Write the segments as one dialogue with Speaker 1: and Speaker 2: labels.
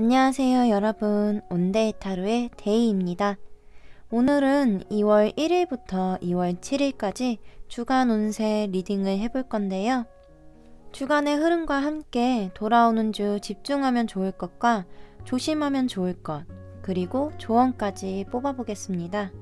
Speaker 1: 안녕하세요 여러분, 온데이 타로의 데이입니다. 오늘은 2월 1일부터 2월 7일까지 주간 운세 리딩을 해볼 건데요. 주간의 흐름과 함께 돌아오는 주 집중하면 좋을 것과 조심하면 좋을 것, 그리고 조언까지 뽑아보겠습니다.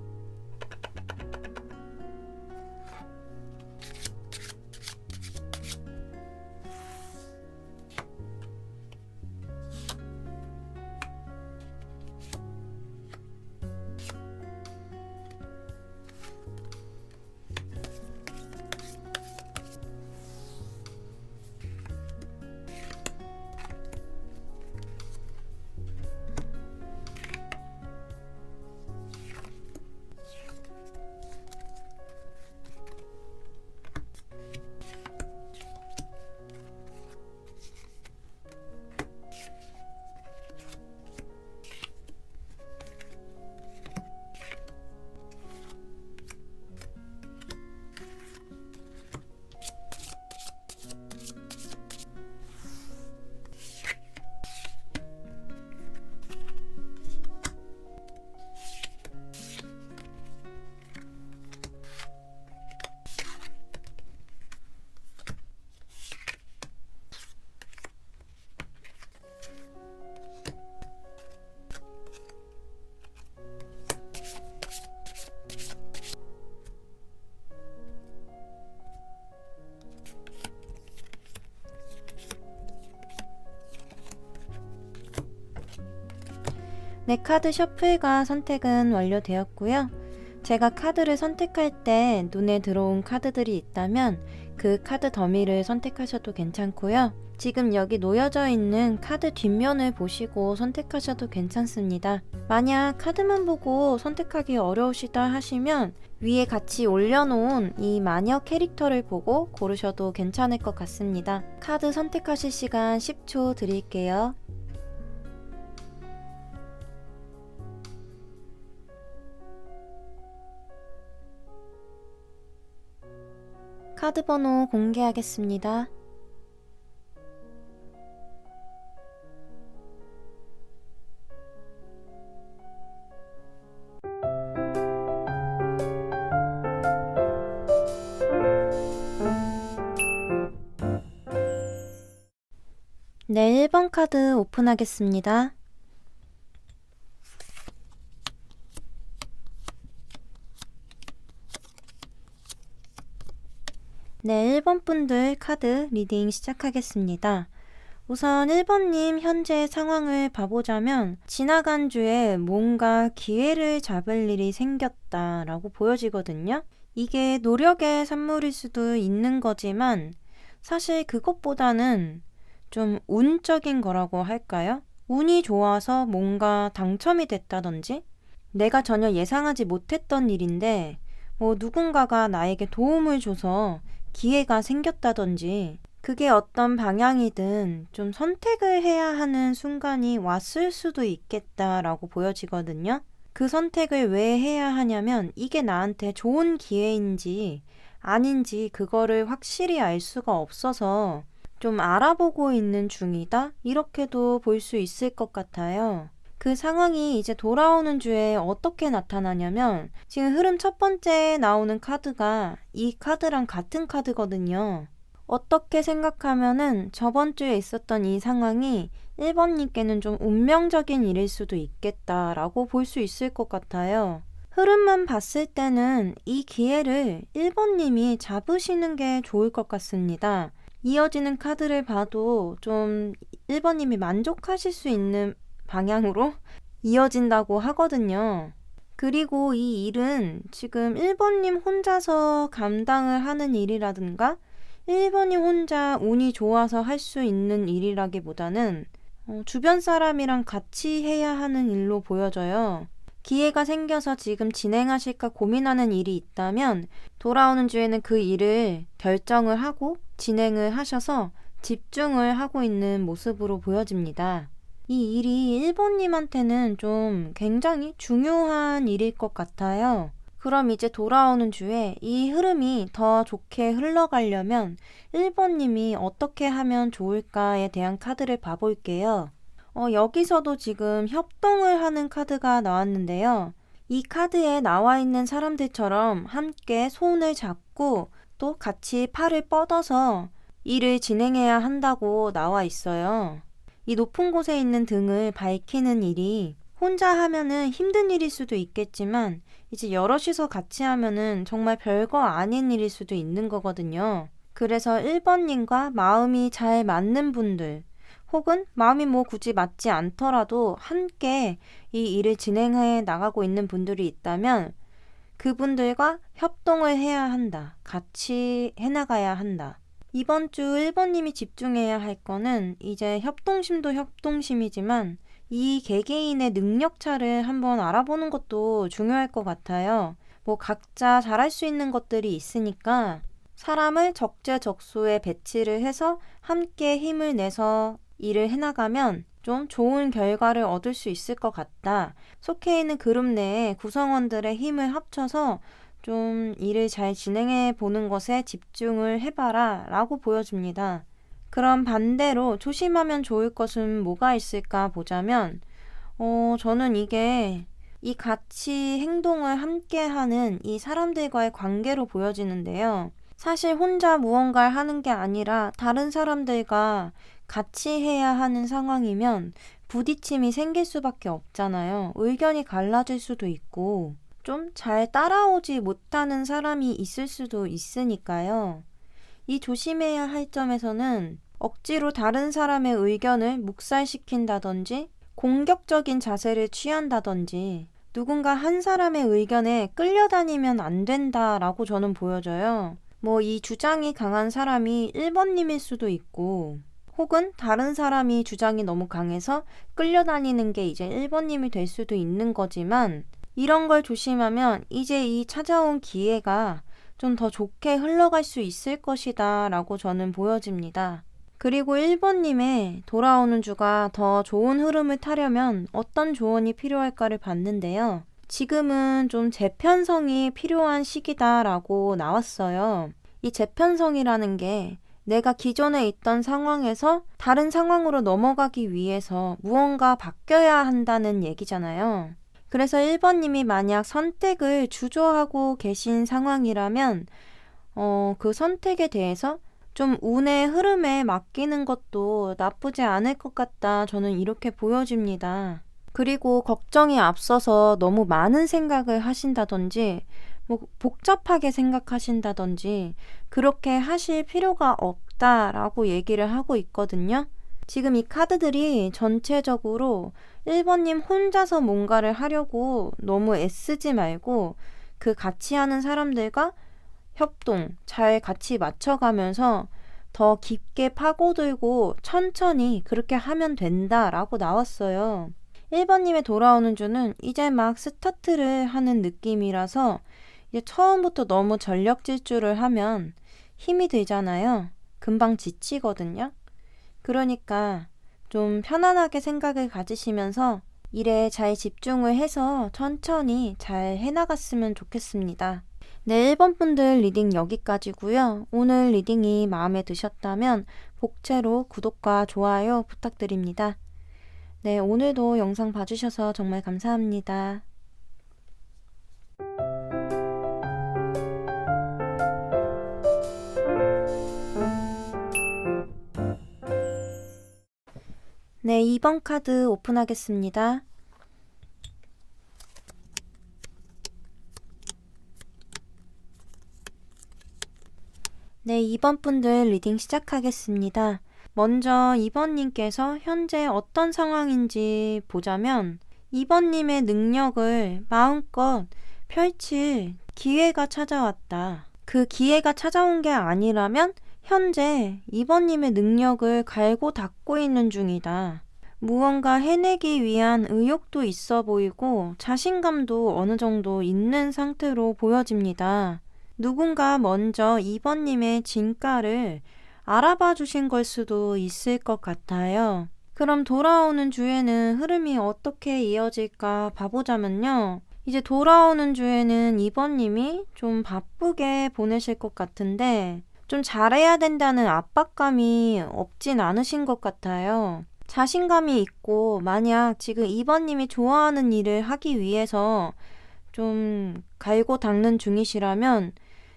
Speaker 1: 네, 카드 셔플과 선택은 완료되었고요. 제가 카드를 선택할 때 눈에 들어온 카드들이 있다면 그 카드 더미를 선택하셔도 괜찮고요. 지금 여기 놓여져 있는 카드 뒷면을 보시고 선택하셔도 괜찮습니다. 만약 카드만 보고 선택하기 어려우시다 하시면 위에 같이 올려놓은 이 마녀 캐릭터를 보고 고르셔도 괜찮을 것 같습니다. 카드 선택하실 시간 10초 드릴게요. 카드 번호 공개하겠습니다. 네, 1번 카드 오픈하겠습니다. 네, 1번 분들 카드 리딩 시작하겠습니다. 우선 1번님 현재 상황을 봐보자면 지나간 주에 뭔가 기회를 잡을 일이 생겼다라고 보여지거든요. 이게 노력의 산물일 수도 있는 거지만 사실 그것보다는 좀 운적인 거라고 할까요? 운이 좋아서 뭔가 당첨이 됐다든지 내가 전혀 예상하지 못했던 일인데 누군가가 나에게 도움을 줘서 기회가 생겼다든지 그게 어떤 방향이든 좀 선택을 해야 하는 순간이 왔을 수도 있겠다라고 보여지거든요. 그 선택을 왜 해야 하냐면 이게 나한테 좋은 기회인지 아닌지 그거를 확실히 알 수가 없어서 좀 알아보고 있는 중이다? 이렇게도 볼 수 있을 것 같아요. 그 상황이 이제 돌아오는 주에 어떻게 나타나냐면 지금 흐름 첫 번째 나오는 카드가 이 카드랑 같은 카드거든요. 어떻게 생각하면은 저번 주에 있었던 이 상황이 1번님께는 좀 운명적인 일일 수도 있겠다라고 볼 수 있을 것 같아요. 흐름만 봤을 때는 이 기회를 1번님이 잡으시는 게 좋을 것 같습니다. 이어지는 카드를 봐도 좀 1번님이 만족하실 수 있는 방향으로 이어진다고 하거든요. 그리고 이 일은 지금 1번님 혼자서 감당을 하는 일이라든가 1번님 혼자 운이 좋아서 할 수 있는 일이라기보다는 주변 사람이랑 같이 해야 하는 일로 보여져요. 기회가 생겨서 지금 진행하실까 고민하는 일이 있다면 돌아오는 주에는 그 일을 결정을 하고 진행을 하셔서 집중을 하고 있는 모습으로 보여집니다. 이 일이 1번님한테는 좀 굉장히 중요한 일일 것 같아요. 그럼 이제 돌아오는 주에 이 흐름이 더 좋게 흘러가려면 1번님이 어떻게 하면 좋을까에 대한 카드를 봐볼게요. 여기서도 지금 협동을 하는 카드가 나왔는데요. 이 카드에 나와 있는 사람들처럼 함께 손을 잡고 또 같이 팔을 뻗어서 일을 진행해야 한다고 나와 있어요. 이 높은 곳에 있는 등을 밝히는 일이 혼자 하면은 힘든 일일 수도 있겠지만 이제 여럿이서 같이 하면은 정말 별거 아닌 일일 수도 있는 거거든요. 그래서 1번님과 마음이 잘 맞는 분들 혹은 마음이 뭐 굳이 맞지 않더라도 함께 이 일을 진행해 나가고 있는 분들이 있다면 그분들과 협동을 해야 한다. 같이 해나가야 한다. 이번 주 1번님이 집중해야 할 거는 이제 협동심도 협동심이지만 이 개개인의 능력차를 한번 알아보는 것도 중요할 것 같아요. 뭐 각자 잘할 수 있는 것들이 있으니까 사람을 적재적소에 배치를 해서 함께 힘을 내서 일을 해나가면 좀 좋은 결과를 얻을 수 있을 것 같다. 속해 있는 그룹 내에 구성원들의 힘을 합쳐서 좀 일을 잘 진행해 보는 것에 집중을 해봐라 라고 보여줍니다. 그럼 반대로 조심하면 좋을 것은 뭐가 있을까 보자면 저는 이게 이 같이 행동을 함께 하는 이 사람들과의 관계로 보여지는데요. 사실 혼자 무언가를 하는 게 아니라 다른 사람들과 같이 해야 하는 상황이면 부딪힘이 생길 수밖에 없잖아요. 의견이 갈라질 수도 있고 좀 잘 따라오지 못하는 사람이 있을 수도 있으니까요. 이 조심해야 할 점에서는 억지로 다른 사람의 의견을 묵살시킨다든지 공격적인 자세를 취한다든지 누군가 한 사람의 의견에 끌려다니면 안 된다라고 저는 보여져요. 뭐 이 주장이 강한 사람이 1번님일 수도 있고 혹은 다른 사람이 주장이 너무 강해서 끌려다니는 게 이제 1번님이 될 수도 있는 거지만 이런 걸 조심하면 이제 이 찾아온 기회가 좀 더 좋게 흘러갈 수 있을 것이다 라고 저는 보여집니다. 그리고 1번님의 돌아오는 주가 더 좋은 흐름을 타려면 어떤 조언이 필요할까를 봤는데요. 지금은 좀 재편성이 필요한 시기다라고 나왔어요. 이 재편성이라는 게 내가 기존에 있던 상황에서 다른 상황으로 넘어가기 위해서 무언가 바뀌어야 한다는 얘기잖아요. 그래서 1번님이 만약 선택을 주저하고 계신 상황이라면 그 선택에 대해서 좀 운의 흐름에 맡기는 것도 나쁘지 않을 것 같다. 저는 이렇게 보여집니다. 그리고 걱정이 앞서서 너무 많은 생각을 하신다든지 뭐 복잡하게 생각하신다든지 그렇게 하실 필요가 없다라고 얘기를 하고 있거든요. 지금 이 카드들이 전체적으로 1번님 혼자서 뭔가를 하려고 너무 애쓰지 말고 그 같이 하는 사람들과 협동 잘 같이 맞춰가면서 더 깊게 파고들고 천천히 그렇게 하면 된다라고 나왔어요. 1번님의 돌아오는 주는 이제 막 스타트를 하는 느낌이라서 이제 처음부터 너무 전력 질주를 하면 힘이 들잖아요. 금방 지치거든요. 그러니까 좀 편안하게 생각을 가지시면서 일에 잘 집중을 해서 천천히 잘 해나갔으면 좋겠습니다. 네, 1번 분들 리딩 여기까지고요. 오늘 리딩이 마음에 드셨다면 복채로 구독과 좋아요 부탁드립니다. 네, 오늘도 영상 봐주셔서 정말 감사합니다. 네, 2번 카드 오픈하겠습니다. 네, 2번 분들 리딩 시작하겠습니다. 먼저 2번님께서 현재 어떤 상황인지 보자면 2번님의 능력을 마음껏 펼칠 기회가 찾아왔다. 그 기회가 찾아온 게 아니라면 현재 2번님의 능력을 갈고 닦고 있는 중이다. 무언가 해내기 위한 의욕도 있어 보이고 자신감도 어느 정도 있는 상태로 보여집니다. 누군가 먼저 2번님의 진가를 알아봐 주신 걸 수도 있을 것 같아요. 그럼 돌아오는 주에는 흐름이 어떻게 이어질까 봐보자면요. 이제 돌아오는 주에는 2번님이 좀 바쁘게 보내실 것 같은데 좀 잘해야 된다는 압박감이 없진 않으신 것 같아요. 자신감이 있고 만약 지금 2번님이 좋아하는 일을 하기 위해서 좀 갈고 닦는 중이시라면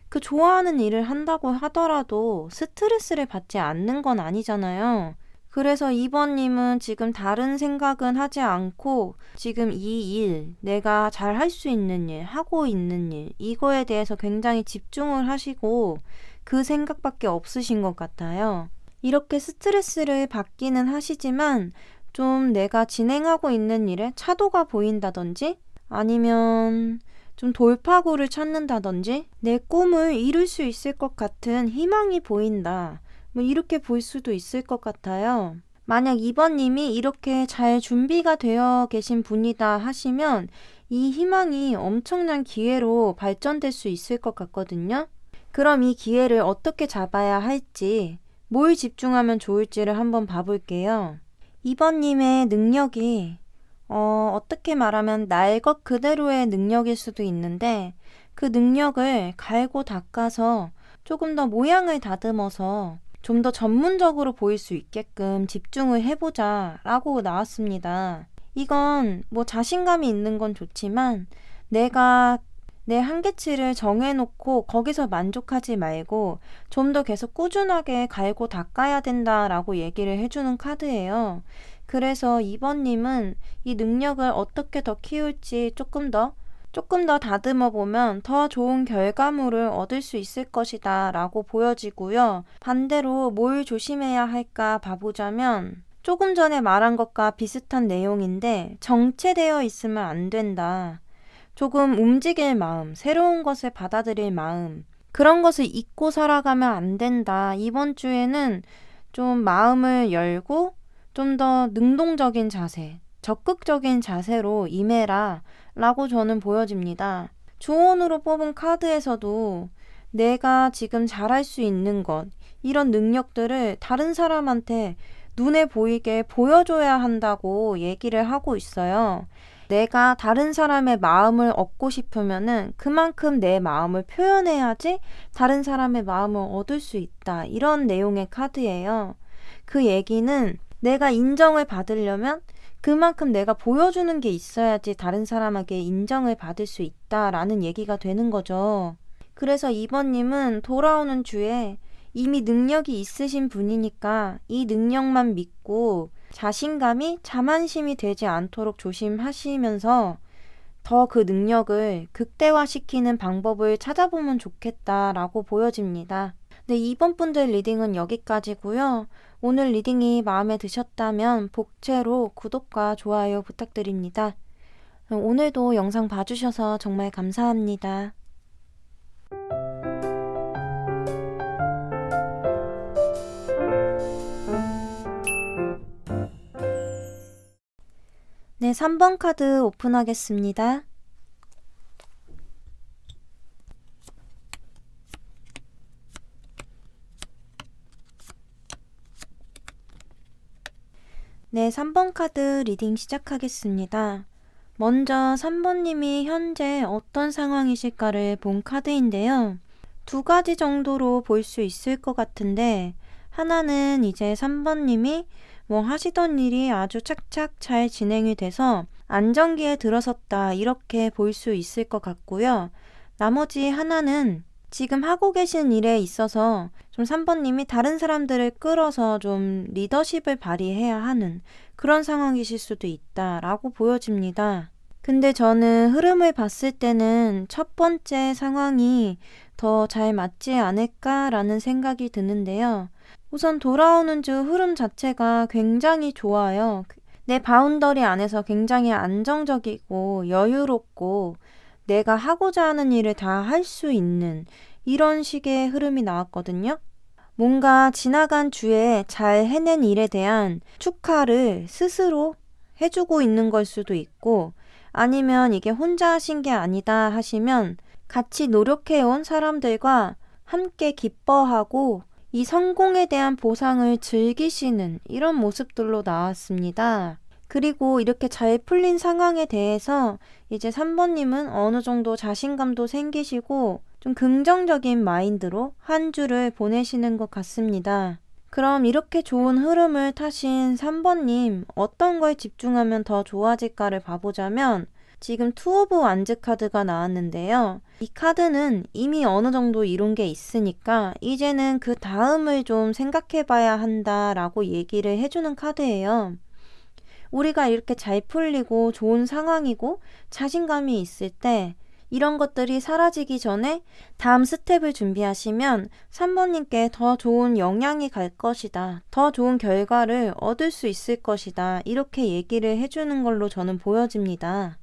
Speaker 1: 그 좋아하는 일을 한다고 하더라도 스트레스를 받지 않는 건 아니잖아요. 그래서 2번님은 지금 다른 생각은 하지 않고 지금 이 일, 내가 잘 할 수 있는 일, 하고 있는 일, 이거에 대해서 굉장히 집중을 하시고 그 생각밖에 없으신 것 같아요. 이렇게 스트레스를 받기는 하시지만 좀 내가 진행하고 있는 일에 차도가 보인다든지 아니면 좀 돌파구를 찾는다든지 내 꿈을 이룰 수 있을 것 같은 희망이 보인다. 뭐 이렇게 볼 수도 있을 것 같아요. 만약 2번님이 이렇게 잘 준비가 되어 계신 분이다 하시면 이 희망이 엄청난 기회로 발전될 수 있을 것 같거든요. 그럼 이 기회를 어떻게 잡아야 할지, 뭘 집중하면 좋을지를 한번 봐볼게요. 2번님의 능력이 어떻게 말하면 날 것 그대로의 능력일 수도 있는데 그 능력을 갈고 닦아서 조금 더 모양을 다듬어서 좀 더 전문적으로 보일 수 있게끔 집중을 해보자 라고 나왔습니다. 이건 뭐 자신감이 있는 건 좋지만 내가 내 한계치를 정해놓고 거기서 만족하지 말고 좀 더 계속 꾸준하게 갈고 닦아야 된다라고 얘기를 해주는 카드예요. 그래서 2번님은 이 능력을 어떻게 더 키울지 조금 더 다듬어 보면 더 좋은 결과물을 얻을 수 있을 것이다 라고 보여지고요. 반대로 뭘 조심해야 할까 봐보자면 조금 전에 말한 것과 비슷한 내용인데 정체되어 있으면 안 된다. 조금 움직일 마음, 새로운 것을 받아들일 마음, 그런 것을 잊고 살아가면 안 된다. 이번 주에는 좀 마음을 열고 좀 더 능동적인 자세, 적극적인 자세로 임해라 라고 저는 보여집니다. 조언으로 뽑은 카드에서도 내가 지금 잘할 수 있는 것, 이런 능력들을 다른 사람한테 눈에 보이게 보여줘야 한다고 얘기를 하고 있어요. 내가 다른 사람의 마음을 얻고 싶으면은 그만큼 내 마음을 표현해야지 다른 사람의 마음을 얻을 수 있다. 이런 내용의 카드예요. 그 얘기는 내가 인정을 받으려면 그만큼 내가 보여주는 게 있어야지 다른 사람에게 인정을 받을 수 있다라는 얘기가 되는 거죠. 그래서 2번님은 돌아오는 주에 이미 능력이 있으신 분이니까 이 능력만 믿고 자신감이 자만심이 되지 않도록 조심하시면서 더 그 능력을 극대화시키는 방법을 찾아보면 좋겠다라고 보여집니다. 네, 2번 분들 리딩은 여기까지고요. 오늘 리딩이 마음에 드셨다면 복채로 구독과 좋아요 부탁드립니다. 오늘도 영상 봐주셔서 정말 감사합니다. 네, 3번 카드 오픈하겠습니다. 네, 3번 카드 리딩 시작하겠습니다. 먼저 3번님이 현재 어떤 상황이실까를 본 카드인데요. 두 가지 정도로 볼 수 있을 것 같은데 하나는 이제 3번님이 뭐 하시던 일이 아주 착착 잘 진행이 돼서 안정기에 들어섰다 이렇게 볼 수 있을 것 같고요. 나머지 하나는 지금 하고 계신 일에 있어서 좀 3번님이 다른 사람들을 끌어서 좀 리더십을 발휘해야 하는 그런 상황이실 수도 있다라고 보여집니다. 근데 저는 흐름을 봤을 때는 첫 번째 상황이 더 잘 맞지 않을까라는 생각이 드는데요. 우선 돌아오는 주 흐름 자체가 굉장히 좋아요. 내 바운더리 안에서 굉장히 안정적이고 여유롭고 내가 하고자 하는 일을 다 할 수 있는 이런 식의 흐름이 나왔거든요. 뭔가 지나간 주에 잘 해낸 일에 대한 축하를 스스로 해주고 있는 걸 수도 있고 아니면 이게 혼자 하신 게 아니다 하시면 같이 노력해온 사람들과 함께 기뻐하고 이 성공에 대한 보상을 즐기시는 이런 모습들로 나왔습니다. 그리고 이렇게 잘 풀린 상황에 대해서 이제 3번님은 어느 정도 자신감도 생기시고 좀 긍정적인 마인드로 한 주를 보내시는 것 같습니다. 그럼 이렇게 좋은 흐름을 타신 3번님, 어떤 거에 집중하면 더 좋아질까를 봐보자면 지금 투 오브 완즈 카드가 나왔는데요. 이 카드는 이미 어느 정도 이룬 게 있으니까 이제는 그 다음을 좀 생각해 봐야 한다라고 얘기를 해주는 카드예요. 우리가 이렇게 잘 풀리고 좋은 상황이고 자신감이 있을 때 이런 것들이 사라지기 전에 다음 스텝을 준비하시면 3번님께 더 좋은 영향이 갈 것이다. 더 좋은 결과를 얻을 수 있을 것이다. 이렇게 얘기를 해주는 걸로 저는 보여집니다.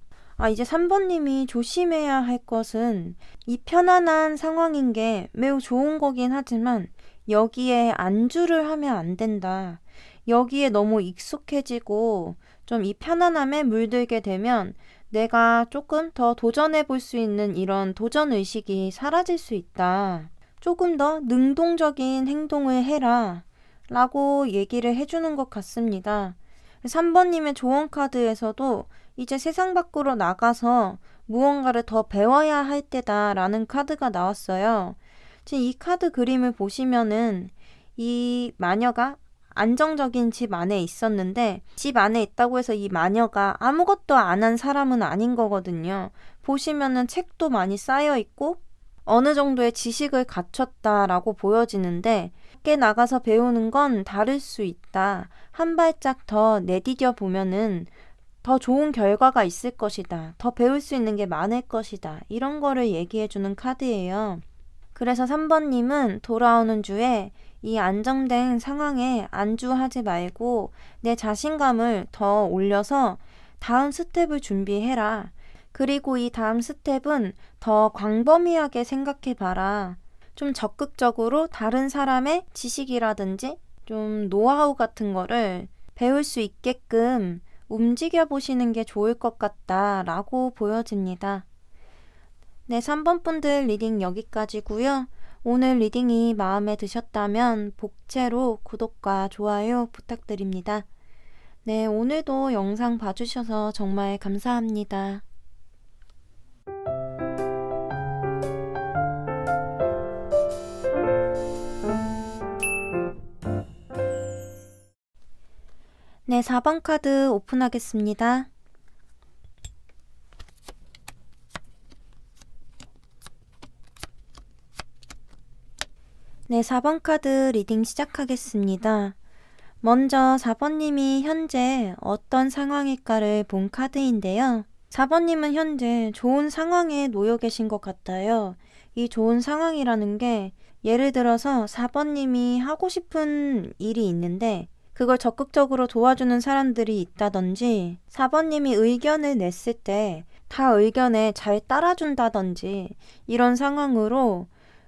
Speaker 1: 이제 3번님이 조심해야 할 것은 이 편안한 상황인 게 매우 좋은 거긴 하지만 여기에 안주를 하면 안 된다. 여기에 너무 익숙해지고 좀 이 편안함에 물들게 되면 내가 조금 더 도전해 볼 수 있는 이런 도전 의식이 사라질 수 있다. 조금 더 능동적인 행동을 해라. 라고 얘기를 해주는 것 같습니다. 3번님의 조언 카드에서도 이제 세상 밖으로 나가서 무언가를 더 배워야 할 때다라는 카드가 나왔어요. 지금 이 카드 그림을 보시면은 이 마녀가 안정적인 집 안에 있었는데 집 안에 있다고 해서 이 마녀가 아무것도 안 한 사람은 아닌 거거든요. 보시면은 책도 많이 쌓여 있고 어느 정도의 지식을 갖췄다라고 보여지는데 밖에 나가서 배우는 건 다를 수 있다. 한 발짝 더 내디뎌 보면은 더 좋은 결과가 있을 것이다. 더 배울 수 있는 게 많을 것이다. 이런 거를 얘기해주는 카드예요. 그래서 3번님은 돌아오는 주에 이 안정된 상황에 안주하지 말고 내 자신감을 더 올려서 다음 스텝을 준비해라. 그리고 이 다음 스텝은 더 광범위하게 생각해봐라. 좀 적극적으로 다른 사람의 지식이라든지 좀 노하우 같은 거를 배울 수 있게끔 움직여 보시는 게 좋을 것 같다라고 보여집니다. 네, 3번 분들 리딩 여기까지고요. 오늘 리딩이 마음에 드셨다면 복채로 구독과 좋아요 부탁드립니다. 네, 오늘도 영상 봐주셔서 정말 감사합니다. 네, 4번 카드 오픈하겠습니다. 네, 4번 카드 리딩 시작하겠습니다. 먼저 4번님이 현재 어떤 상황일까를 본 카드인데요. 4번님은 현재 좋은 상황에 놓여 계신 것 같아요. 이 좋은 상황이라는 게 예를 들어서 4번님이 하고 싶은 일이 있는데 그걸 적극적으로 도와주는 사람들이 있다든지 4번님이 의견을 냈을 때 다 의견에 잘 따라준다든지 이런 상황으로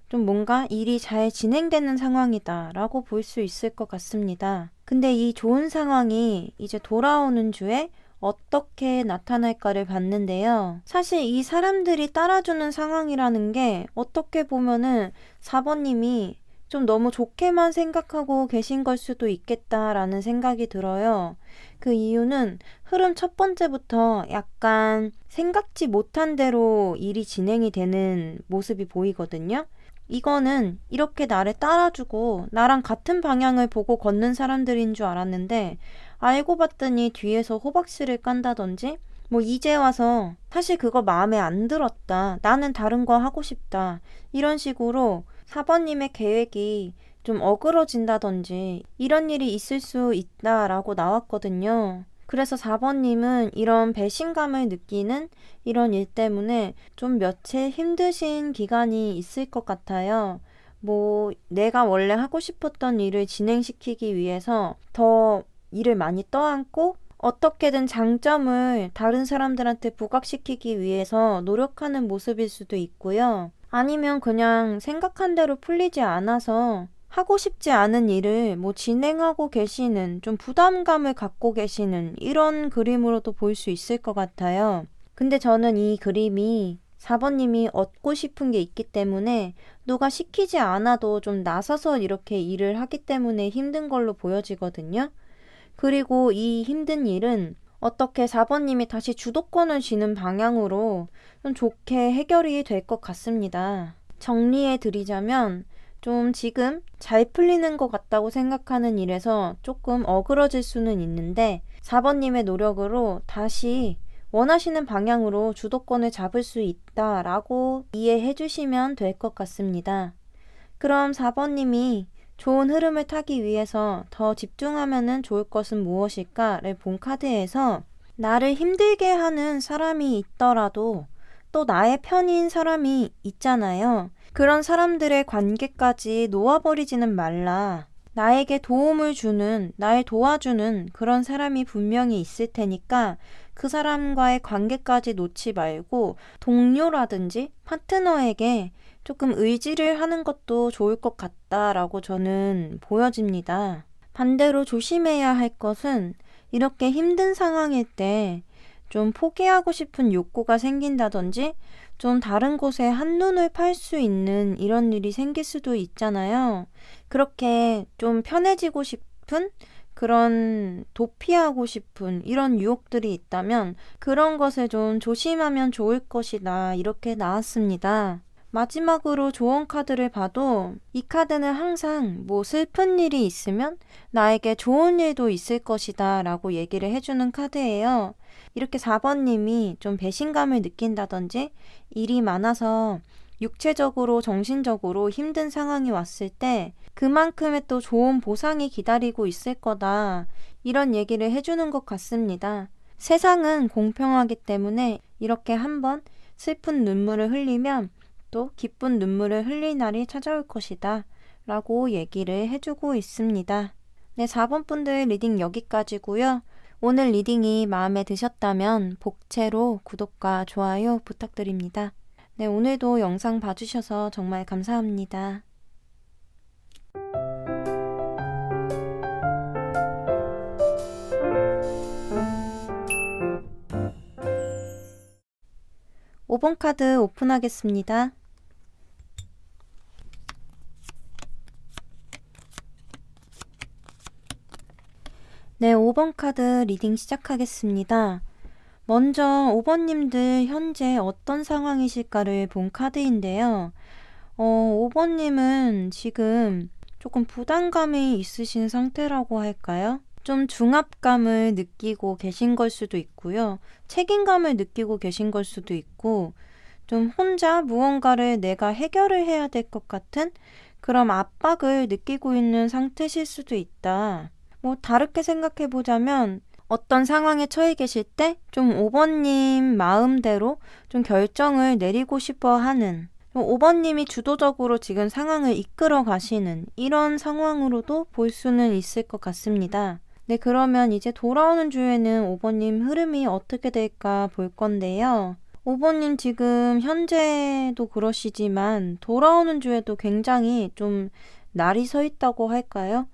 Speaker 1: 좀 뭔가 일이 잘 진행되는 상황이다 라고 볼 수 있을 것 같습니다. 근데 이 좋은 상황이 이제 돌아오는 주에 어떻게 나타날까를 봤는데요. 사실 이 사람들이 따라주는 상황이라는 게 어떻게 보면은 4번님이 좀 너무 좋게만 생각하고 계신 걸 수도 있겠다라는 생각이 들어요. 그 이유는 흐름 첫 번째부터 약간 생각지 못한 대로 일이 진행이 되는 모습이 보이거든요. 이거는 이렇게 나를 따라주고 나랑 같은 방향을 보고 걷는 사람들인 줄 알았는데 알고 봤더니 뒤에서 호박씨를 깐다든지 뭐 이제 와서 사실 그거 마음에 안 들었다. 나는 다른 거 하고 싶다. 이런 식으로 4번님의 계획이 좀 어그러진다든지 이런 일이 있을 수 있다라고 나왔거든요. 그래서 4번님은 이런 배신감을 느끼는 이런 일 때문에 좀 며칠 힘드신 기간이 있을 것 같아요. 뭐 내가 원래 하고 싶었던 일을 진행시키기 위해서 더 일을 많이 떠안고 어떻게든 장점을 다른 사람들한테 부각시키기 위해서 노력하는 모습일 수도 있고요. 아니면 그냥 생각한 대로 풀리지 않아서 하고 싶지 않은 일을 뭐 진행하고 계시는 좀 부담감을 갖고 계시는 이런 그림으로도 볼 수 있을 것 같아요. 근데 저는 이 그림이 4번님이 얻고 싶은 게 있기 때문에 누가 시키지 않아도 좀 나서서 이렇게 일을 하기 때문에 힘든 걸로 보여지거든요. 그리고 이 힘든 일은 어떻게 4번님이 다시 주도권을 쥐는 방향으로 좀 좋게 해결이 될 것 같습니다. 정리해 드리자면 좀 지금 잘 풀리는 것 같다고 생각하는 일에서 조금 어그러질 수는 있는데 4번님의 노력으로 다시 원하시는 방향으로 주도권을 잡을 수 있다라고 이해해 주시면 될 것 같습니다. 그럼 4번님이 좋은 흐름을 타기 위해서 더 집중하면 좋을 것은 무엇일까를 본 카드에서 나를 힘들게 하는 사람이 있더라도 또 나의 편인 사람이 있잖아요. 그런 사람들의 관계까지 놓아버리지는 말라. 나에게 도움을 주는, 날 도와주는 그런 사람이 분명히 있을 테니까 그 사람과의 관계까지 놓지 말고 동료라든지 파트너에게 조금 의지를 하는 것도 좋을 것 같다라고 저는 보여집니다. 반대로 조심해야 할 것은 이렇게 힘든 상황일 때 좀 포기하고 싶은 욕구가 생긴다든지 좀 다른 곳에 한눈을 팔 수 있는 이런 일이 생길 수도 있잖아요. 그렇게 좀 편해지고 싶은 그런 도피하고 싶은 이런 유혹들이 있다면 그런 것을 좀 조심하면 좋을 것이다. 이렇게 나왔습니다. 마지막으로 조언 카드를 봐도 이 카드는 항상 뭐 슬픈 일이 있으면 나에게 좋은 일도 있을 것이다 라고 얘기를 해주는 카드예요. 이렇게 4번님이 좀 배신감을 느낀다든지 일이 많아서 육체적으로 정신적으로 힘든 상황이 왔을 때 그만큼의 또 좋은 보상이 기다리고 있을 거다 이런 얘기를 해주는 것 같습니다. 세상은 공평하기 때문에 이렇게 한번 슬픈 눈물을 흘리면 또 기쁜 눈물을 흘릴 날이 찾아올 것이다 라고 얘기를 해주고 있습니다. 네, 4번 분들 리딩 여기까지고요. 오늘 리딩이 마음에 드셨다면 복채로 구독과 좋아요 부탁드립니다. 네, 오늘도 영상 봐주셔서 정말 감사합니다. (5번) 카드 오픈하겠습니다. 네, 5번 카드 리딩 시작하겠습니다. 먼저 5번님들 현재 어떤 상황이실까를 본 카드인데요. 5번님은 지금 조금 부담감이 있으신 상태라고 할까요? 좀 중압감을 느끼고 계신 걸 수도 있고요. 책임감을 느끼고 계신 걸 수도 있고 좀 혼자 무언가를 내가 해결을 해야 될 것 같은 그런 압박을 느끼고 있는 상태실 수도 있다. 뭐 다르게 생각해 보자면 어떤 상황에 처해 계실 때 좀 5번님 마음대로 좀 결정을 내리고 싶어 하는 5번님이 주도적으로 지금 상황을 이끌어 가시는 이런 상황으로도 볼 수는 있을 것 같습니다. 네, 그러면 이제 돌아오는 주에는 5번님 흐름이 어떻게 될까 볼 건데요. 5번님 지금 현재도 그러시지만 돌아오는 주에도 굉장히 좀 날이 서 있다고 할까요?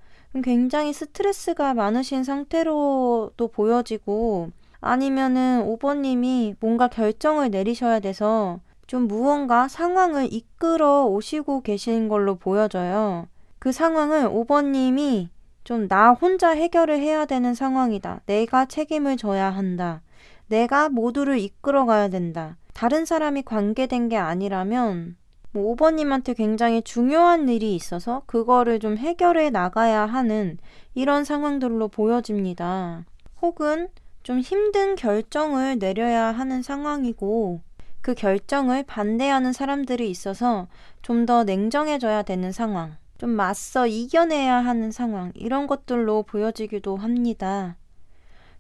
Speaker 1: 굉장히 스트레스가 많으신 상태로도 보여지고 아니면은 5번님이 뭔가 결정을 내리셔야 돼서 좀 무언가 상황을 이끌어 오시고 계신 걸로 보여져요. 그 상황을 5번님이 좀 나 혼자 해결을 해야 되는 상황이다. 내가 책임을 져야 한다. 내가 모두를 이끌어 가야 된다. 다른 사람이 관계된 게 아니라면 5번님한테 굉장히 중요한 일이 있어서 그거를 좀 해결해 나가야 하는 이런 상황들로 보여집니다. 혹은 좀 힘든 결정을 내려야 하는 상황이고 그 결정을 반대하는 사람들이 있어서 좀 더 냉정해져야 되는 상황, 좀 맞서 이겨내야 하는 상황 이런 것들로 보여지기도 합니다.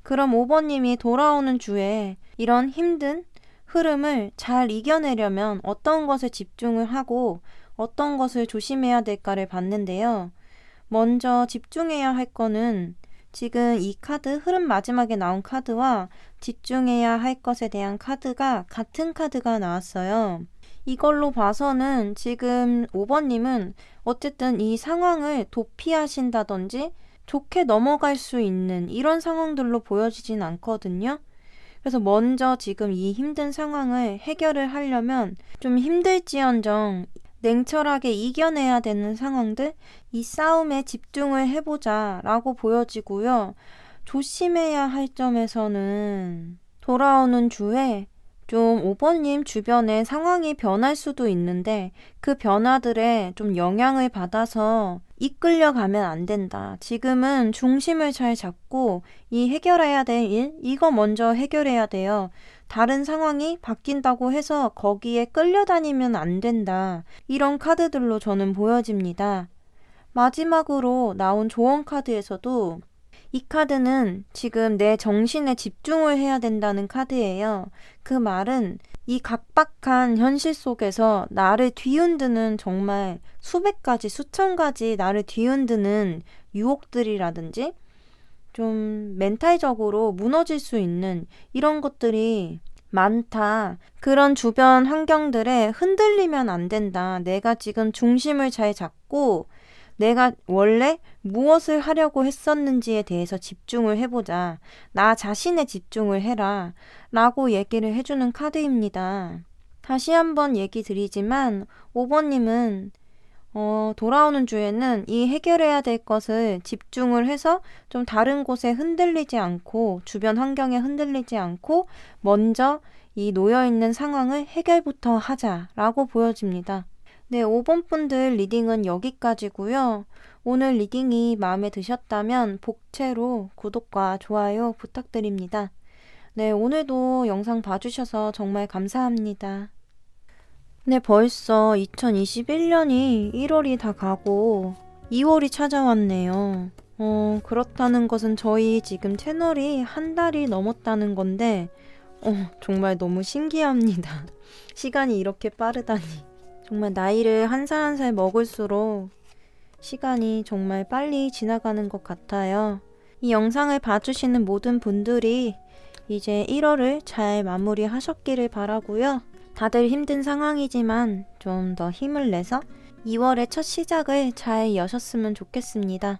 Speaker 1: 그럼 5번님이 돌아오는 주에 이런 힘든 흐름을 잘 이겨내려면 어떤 것에 집중을 하고 어떤 것을 조심해야 될까를 봤는데요. 먼저 집중해야 할 거는 지금 이 카드, 흐름 마지막에 나온 카드와 집중해야 할 것에 대한 카드가 같은 카드가 나왔어요. 이걸로 봐서는 지금 5번님은 어쨌든 이 상황을 도피하신다든지 좋게 넘어갈 수 있는 이런 상황들로 보여지진 않거든요. 그래서 먼저 지금 이 힘든 상황을 해결을 하려면 좀 힘들지언정 냉철하게 이겨내야 되는 상황들, 이 싸움에 집중을 해보자 라고 보여지고요. 조심해야 할 점에서는 돌아오는 주에 좀 5번님 주변에 상황이 변할 수도 있는데 그 변화들에 좀 영향을 받아서 이끌려가면 안 된다. 지금은 중심을 잘 잡고 이 해결해야 될 일, 이거 먼저 해결해야 돼요. 다른 상황이 바뀐다고 해서 거기에 끌려다니면 안 된다. 이런 카드들로 저는 보여집니다. 마지막으로 나온 조언 카드에서도 이 카드는 지금 내 정신에 집중을 해야 된다는 카드예요. 그 말은 이 각박한 현실 속에서 나를 뒤흔드는 정말 수백 가지, 수천 가지 나를 뒤흔드는 유혹들이라든지 좀 멘탈적으로 무너질 수 있는 이런 것들이 많다. 그런 주변 환경들에 흔들리면 안 된다. 내가 지금 중심을 잘 잡고 내가 원래 무엇을 하려고 했었는지에 대해서 집중을 해보자. 나 자신에 집중을 해라. 라고 얘기를 해주는 카드입니다. 다시 한번 얘기 드리지만 5번님은 돌아오는 주에는 이 해결해야 될 것을 집중을 해서 좀 다른 곳에 흔들리지 않고 주변 환경에 흔들리지 않고 먼저 이 놓여있는 상황을 해결부터 하자라고 보여집니다. 네, 5번 분들 리딩은 여기까지고요. 오늘 리딩이 마음에 드셨다면 복채로 구독과 좋아요 부탁드립니다. 네, 오늘도 영상 봐주셔서 정말 감사합니다. 네, 벌써 2021년이 1월이 다 가고 2월이 찾아왔네요. 그렇다는 것은 저희 지금 채널이 한 달이 넘었다는 건데 정말 너무 신기합니다. 시간이 이렇게 빠르다니. 정말 나이를 한 살 한 살 먹을수록 시간이 정말 빨리 지나가는 것 같아요. 이 영상을 봐주시는 모든 분들이 이제 1월을 잘 마무리하셨기를 바라고요. 다들 힘든 상황이지만 좀 더 힘을 내서 2월의 첫 시작을 잘 여셨으면 좋겠습니다.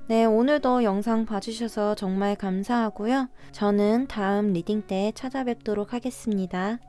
Speaker 1: 네, 오늘도 영상 봐주셔서 정말 감사하고요. 저는 다음 리딩 때 찾아뵙도록 하겠습니다.